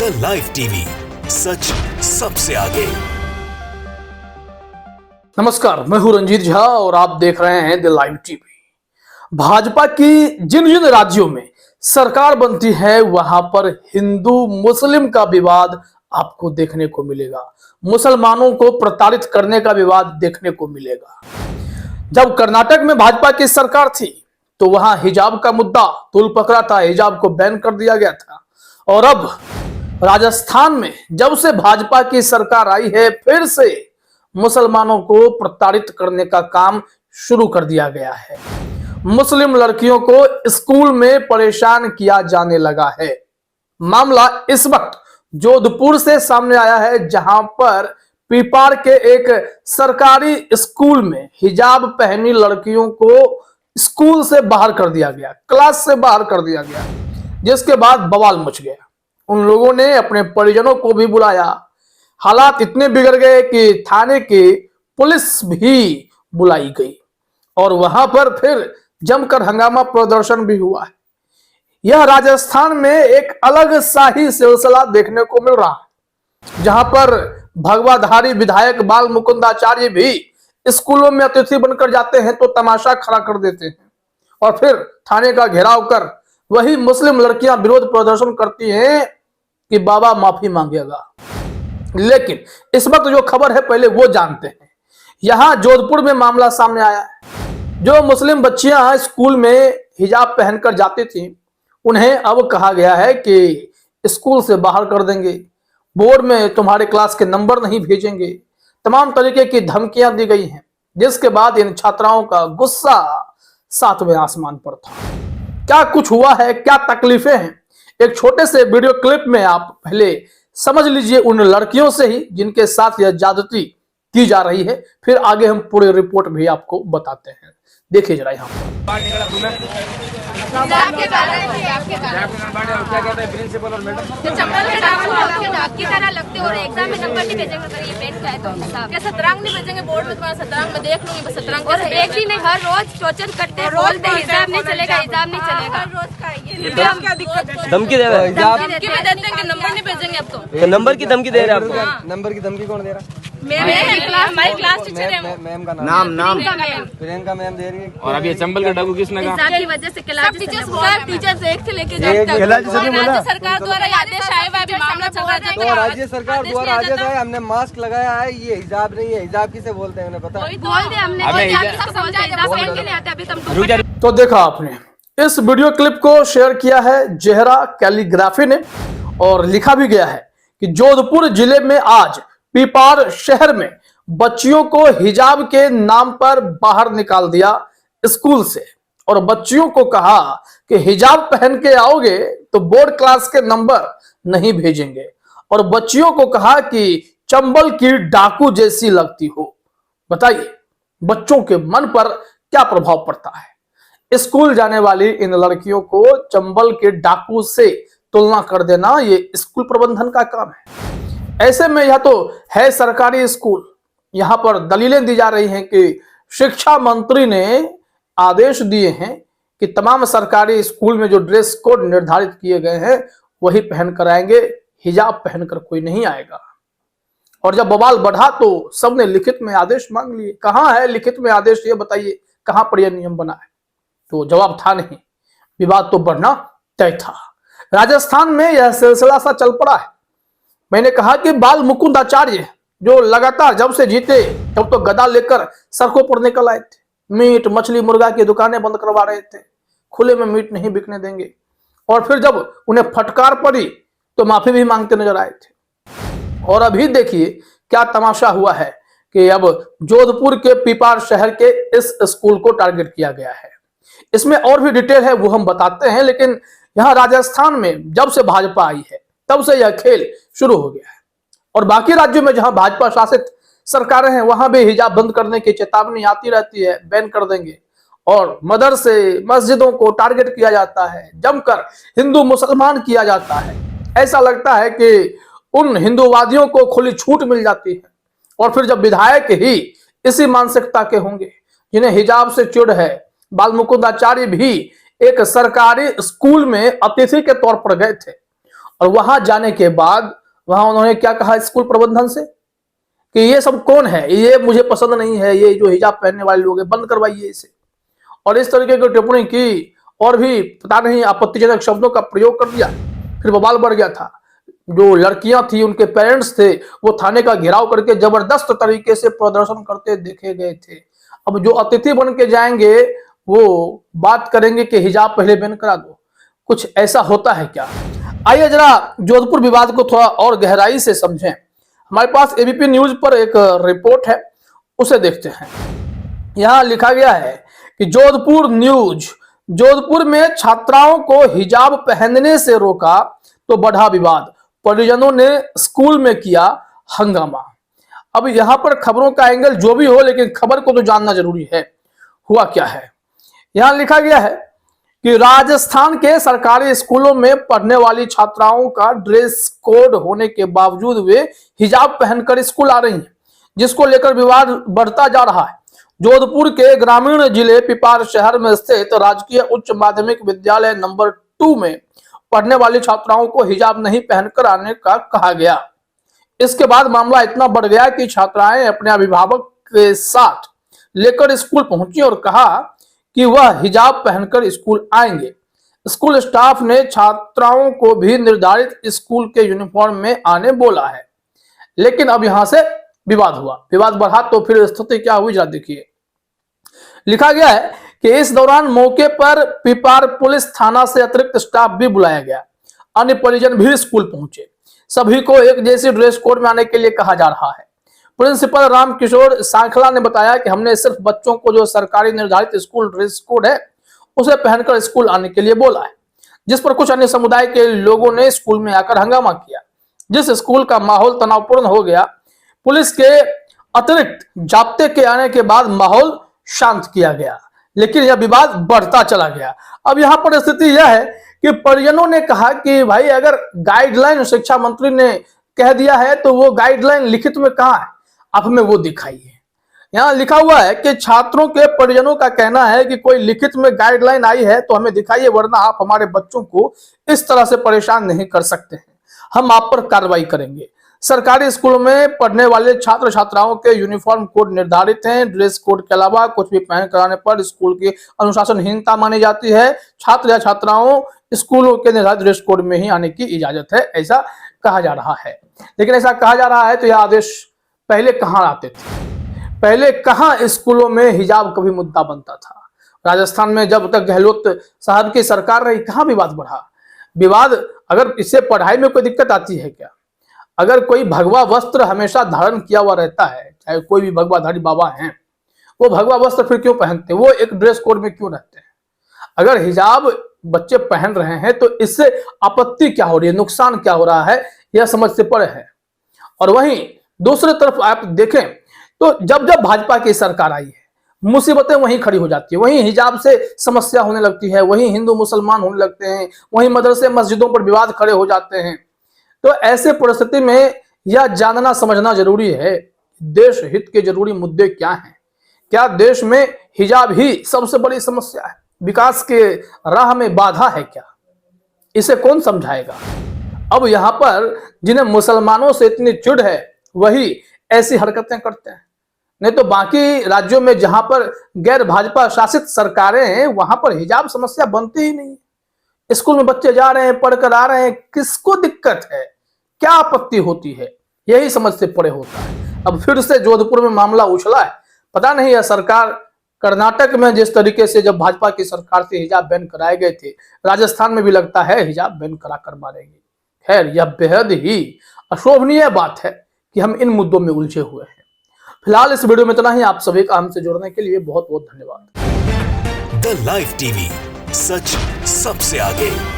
The live TV, सच सबसे आगे। नमस्कार, मैं हूं रंजीत झा और आप देख रहे हैं द लाइव टीवी। भाजपा की जिन जिन राज्यों में सरकार बनती है वहां पर हिंदू मुस्लिम का विवाद आपको देखने को मिलेगा। मुसलमानों को प्रताड़ित करने का विवाद देखने को मिलेगा। जब कर्नाटक में भाजपा की सरकार थी तो वहां हिजाब का मुद्दा तूल पकड़ा था, हिजाब को बैन कर दिया गया था। और अब राजस्थान में जब से भाजपा की सरकार आई है फिर से मुसलमानों को प्रताड़ित करने का काम शुरू कर दिया गया है। मुस्लिम लड़कियों को स्कूल में परेशान किया जाने लगा है। मामला इस वक्त जोधपुर से सामने आया है, जहां पर पीपाड़ के एक सरकारी स्कूल में हिजाब पहनी लड़कियों को स्कूल से बाहर कर दिया गया, क्लास से बाहर कर दिया गया, जिसके बाद बवाल मच गया। उन लोगों ने अपने परिजनों को भी बुलाया। हालात इतने बिगड़ गए कि थाने की पुलिस भी बुलाई गई और वहां पर फिर जमकर हंगामा प्रदर्शन भी हुआ है। यह राजस्थान में एक अलग शाही सिलसिला देखने को मिल रहा है, जहां पर भगवाधारी विधायक बाल मुकुंदाचार्य भी स्कूलों में अतिथि बनकर जाते हैं तो तमाशा खड़ा कर देते हैं और फिर थाने का घेराव कर वही मुस्लिम लड़कियां विरोध प्रदर्शन करती हैं कि बाबा माफी मांगेगा। लेकिन इस वक्त जो खबर है पहले वो जानते हैं। यहां जोधपुर में मामला सामने आया है। जो मुस्लिम बच्चियां स्कूल में हिजाब पहनकर जाती थी उन्हें अब कहा गया है कि स्कूल से बाहर कर देंगे, बोर्ड में तुम्हारे क्लास के नंबर नहीं भेजेंगे, तमाम तरीके की धमकियां दी गई हैं। जिसके बाद इन छात्राओं का गुस्सा सातवें आसमान पर था। क्या कुछ हुआ है, क्या तकलीफें हैं, एक छोटे से वीडियो क्लिप में आप पहले समझ लीजिए उन लड़कियों से ही जिनके साथ यह ज्यादती की जा रही है, फिर आगे हम पूरी रिपोर्ट भी आपको बताते हैं। देखिए जरा यहाँ की तरह लगते और एग्जाम में नंबर नहीं भेजेंगे अगर ये पेन का है तो क्या शतरंग नहीं भेजेंगे बोर्ड में, तुम्हारा शतरंग में देख लूंगी, बस शतरंग और एक ही नहीं हर रोज टॉर्चर करते बोलते हिजाब नहीं चलेगा, हिजाब नहीं चलेगा। हर रोज का ये धमकी दे रहे हैं, धमकी भी देते हैं कि नंबर नहीं भेजेंगे। अब तो नंबर की धमकी दे रहे हैं आपको। नंबर की धमकी कौन दे रहा है? हमारी क्लास टीचर है, मैम का नाम प्रियंका मैम दे रही है। और अब ये चंबल का डाकू किसने कहा? हिजाब की वजह से क्लास टीचर्स एक से लेके राज्य सरकार द्वारा आदेश आया हुआ, अभी मामला चल रहा है। तो राज्य सरकार द्वारा आदेश आया, हमने मास्क लगाया है, ये हिजाब नहीं है। हिजाब किसे बोलते हैं उन्हें पता? बोल दे हमने अभी तो देखा आपने इस वीडियो क्लिप को शेयर किया है जेहरा कैलीग्राफी ने और लिखा भी गया है कि जोधपुर जिले में आज पीपाड़ शहर में बच्चियों को हिजाब के नाम पर बाहर निकाल दिया स्कूल से और बच्चियों को कहा कि हिजाब पहन के आओगे तो बोर्ड क्लास के नंबर नहीं भेजेंगे और बच्चियों को कहा कि चंबल की डाकू जैसी लगती हो। बताइए बच्चों के मन पर क्या प्रभाव पड़ता है। स्कूल जाने वाली इन लड़कियों को चंबल के डाकू से तुलना कर देना ये स्कूल प्रबंधन का काम है। ऐसे में यह तो है सरकारी स्कूल, यहां पर दलीलें दी जा रही हैं कि शिक्षा मंत्री ने आदेश दिए हैं कि तमाम सरकारी स्कूल में जो ड्रेस कोड निर्धारित किए गए हैं वही पहनकर आएंगे, हिजाब पहनकर कोई नहीं आएगा। और जब बवाल बढ़ा तो सबने लिखित में आदेश मांग लिए। कहां है लिखित में आदेश, ये बताइए कहां पर यह नियम बना है? तो जवाब था नहीं, विवाद तो बढ़ना तय था। राजस्थान में यह सिलसिला सा चल पड़ा है। मैंने कहा कि बाल मुकुंदाचार्य जो लगातार जब से जीते तब तो गदा लेकर सड़कों पर निकल आए थे, मीट मछली मुर्गा की दुकानें बंद करवा रहे थे, खुले में मीट नहीं बिकने देंगे। और फिर जब उन्हें फटकार पड़ी तो माफी भी मांगते नजर आए थे। और अभी देखिए क्या तमाशा हुआ है कि अब जोधपुर के पीपाड़ शहर के इस स्कूल को टारगेट किया गया है। इसमें और भी डिटेल है वो हम बताते हैं, लेकिन यहां राजस्थान में जब से भाजपा आई है तब से यह खेल शुरू हो गया है। और बाकी राज्यों में जहां भाजपा शासित सरकारें हैं वहां भी हिजाब बंद करने की चेतावनी आती रहती है, बैन कर देंगे। और मदरसे मस्जिदों को टारगेट किया जाता है, जमकर हिंदू मुसलमान किया जाता है। ऐसा लगता है कि उन हिंदूवादियों को खुली छूट मिल जाती है। और फिर जब विधायक ही इसी मानसिकता के होंगे जिन्हें हिजाब से चिढ़ है, बाल मुकुंदाचार्य भी एक सरकारी स्कूल में अतिथि के तौर पर गए थे और वहां जाने के बाद वहां उन्होंने क्या कहा स्कूल प्रबंधन से कि ये सब कौन है, ये मुझे पसंद नहीं है, ये जो हिजाब पहनने वाले लोग हैं बंद करवाइए इसे। और इस तरीके की टिप्पणी की और भी पता नहीं आपत्तिजनक शब्दों का प्रयोग कर दिया। फिर बवाल बढ़ गया था। जो लड़कियां थी उनके पेरेंट्स थे वो थाने का घेराव करके जबरदस्त तरीके से प्रदर्शन करते देखे गए थे। अब जो अतिथि बन के जाएंगे वो बात करेंगे कि हिजाब पहले बैन करा दो। कुछ ऐसा होता है क्या? आइए जरा जोधपुर विवाद को थोड़ा और गहराई से समझें। हमारे पास एबीपी न्यूज पर एक रिपोर्ट है, उसे देखते हैं। यहां लिखा गया है कि जोधपुर न्यूज, जोधपुर में छात्राओं को हिजाब पहनने से रोका तो बढ़ा विवाद, परिजनों ने स्कूल में किया हंगामा। अब यहां पर खबरों का एंगल जो भी हो, लेकिन खबर को तो जानना जरूरी है। हुआ क्या है? यहां लिखा गया है कि राजस्थान के सरकारी स्कूलों में पढ़ने वाली छात्राओं का ड्रेस कोड होने के बावजूद वे हिजाब पहनकर स्कूल आ रही हैं, जिसको लेकर विवाद बढ़ता जा रहा है। जोधपुर के ग्रामीण जिले पिपार शहर में स्थित राजकीय उच्च माध्यमिक विद्यालय नंबर 2 में पढ़ने वाली छात्राओं को हिजाब नहीं पहनकर आने का कहा गया। इसके बाद मामला इतना बढ़ गया कि छात्राएं अपने अभिभावक के साथ लेकर स्कूल पहुंची और कहा कि वह हिजाब पहनकर स्कूल आएंगे। स्कूल स्टाफ ने छात्राओं को भी निर्धारित स्कूल के यूनिफॉर्म में आने बोला है, लेकिन अब यहां से विवाद हुआ। विवाद बढ़ा तो फिर स्थिति क्या हुई जरा देखिए। लिखा गया है कि इस दौरान मौके पर पिपार पुलिस थाना से अतिरिक्त स्टाफ भी बुलाया गया। अन्य परिजन भी स्कूल पहुंचे। सभी को एक जैसी ड्रेस कोड में आने के लिए कहा जा रहा है। प्रिंसिपल रामकिशोर सांखला ने बताया कि हमने सिर्फ बच्चों को जो सरकारी निर्धारित स्कूल ड्रेस कोड है उसे पहनकर स्कूल आने के लिए बोला है, जिस पर कुछ अन्य समुदाय के लोगों ने स्कूल में आकर हंगामा किया, जिस स्कूल का माहौल तनावपूर्ण हो गया। पुलिस के अतिरिक्त जाब्ते के आने के बाद माहौल शांत किया गया, लेकिन यह विवाद बढ़ता चला गया। अब यहाँ पर स्थिति यह है कि परिजनों ने कहा कि भाई अगर गाइडलाइन शिक्षा मंत्री ने कह दिया है तो वो गाइडलाइन लिखित में कहाँ है, आप हमें वो दिखाइए। यहाँ लिखा हुआ है कि छात्रों के परिजनों का कहना है कि कोई लिखित में गाइडलाइन आई है तो हमें दिखाइए, वरना आप हमारे बच्चों को इस तरह से परेशान नहीं कर सकते हैं, हम आप पर कार्रवाई करेंगे। सरकारी स्कूलों में पढ़ने वाले छात्र छात्राओं के यूनिफॉर्म कोड निर्धारित हैं। ड्रेस कोड के अलावा कुछ भी पहन कराने पर स्कूल की अनुशासनहीनता मानी जाती है। छात्र या छात्राओं स्कूलों के निर्धारित ड्रेस कोड में ही आने की इजाजत है, ऐसा कहा जा रहा है। लेकिन ऐसा कहा जा रहा है तो यह आदेश पहले कहाँ आते थे? पहले कहाँ स्कूलों में हिजाब कभी मुद्दा बनता था? राजस्थान में जब तक गहलोत साहब की सरकार रही कहाँ विवाद बढ़ा? विवाद अगर इससे पढ़ाई में कोई दिक्कत आती है क्या? अगर कोई भगवा वस्त्र हमेशा धारण किया हुआ रहता है, चाहे कोई भी भगवाधारी बाबा हैं, वो भगवा वस्त्र फिर क्यों पहनते हैं? वो एक ड्रेस कोड में क्यों रहते हैं? अगर हिजाब बच्चे पहन रहे हैं तो इससे आपत्ति क्या हो रही है, नुकसान क्या हो रहा है, यह समझ से परे है। और वहीं दूसरी तरफ आप देखें तो जब जब भाजपा की सरकार आई है मुसीबतें वहीं खड़ी हो जाती है, वहीं हिजाब से समस्या होने लगती है, वहीं हिंदू मुसलमान होने लगते हैं, वहीं मदरसे मस्जिदों पर विवाद खड़े हो जाते हैं। तो ऐसे परिस्थिति में यह जानना समझना जरूरी है देश हित के जरूरी मुद्दे क्या हैं। क्या देश में हिजाब ही सबसे बड़ी समस्या है, विकास के राह में बाधा है क्या? इसे कौन समझाएगा? अब यहाँ पर जिन्हें मुसलमानों से इतनी चिढ़ है वही ऐसी हरकतें करते हैं, नहीं तो बाकी राज्यों में जहां पर गैर भाजपा शासित सरकारें हैं वहां पर हिजाब समस्या बनती ही नहीं। स्कूल में बच्चे जा रहे हैं, पढ़कर आ रहे हैं, किसको दिक्कत है, क्या आपत्ति होती है? यही समझ से परे होता है। अब फिर से जोधपुर में मामला उछला है। पता नहीं यह सरकार कर्नाटक में जिस तरीके से जब भाजपा की सरकार से हिजाब बैन कराए गए थे, राजस्थान में भी लगता है हिजाब बैन करा कर मारेंगे। खैर यह बेहद ही अशोभनीय बात है कि हम इन मुद्दों में उलझे हुए हैं। फिलहाल इस वीडियो में इतना ही। आप सभी का हमसे जुड़ने के लिए बहुत बहुत धन्यवाद। द लाइव टीवी, सच सबसे आगे।